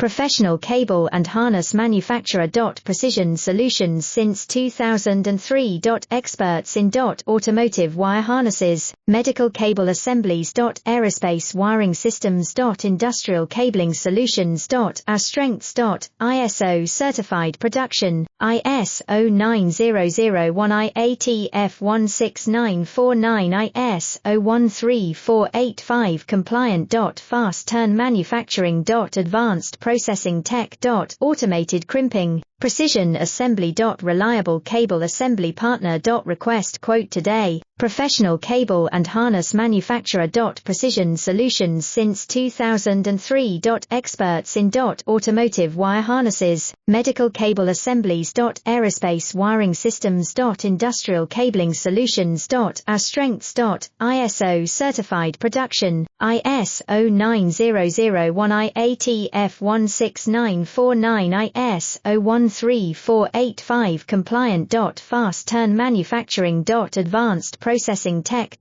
professional cable and harness manufacturer. Precision Solutions since 2003. Experts in automotive wire harnesses, medical cable assemblies. Aerospace wiring systems. Industrial cabling solutions. Our strengths. ISO certified production, ISO 9001 IATF 16949 ISO 13485 compliant. Fast turn manufacturing. Advanced processing tech. Automated crimping, precision assembly. Reliable cable assembly partner. Request quote today, professional cable and harness manufacturer. Precision Solutions since 2003. Experts in automotive wire harnesses, medical cable assemblies. Aerospace wiring systems. Industrial cabling solutions. Our strengths. ISO certified production, ISO 9001 IATF 16949 ISO 13485 compliant. Fast turn manufacturing. Advanced processing tech.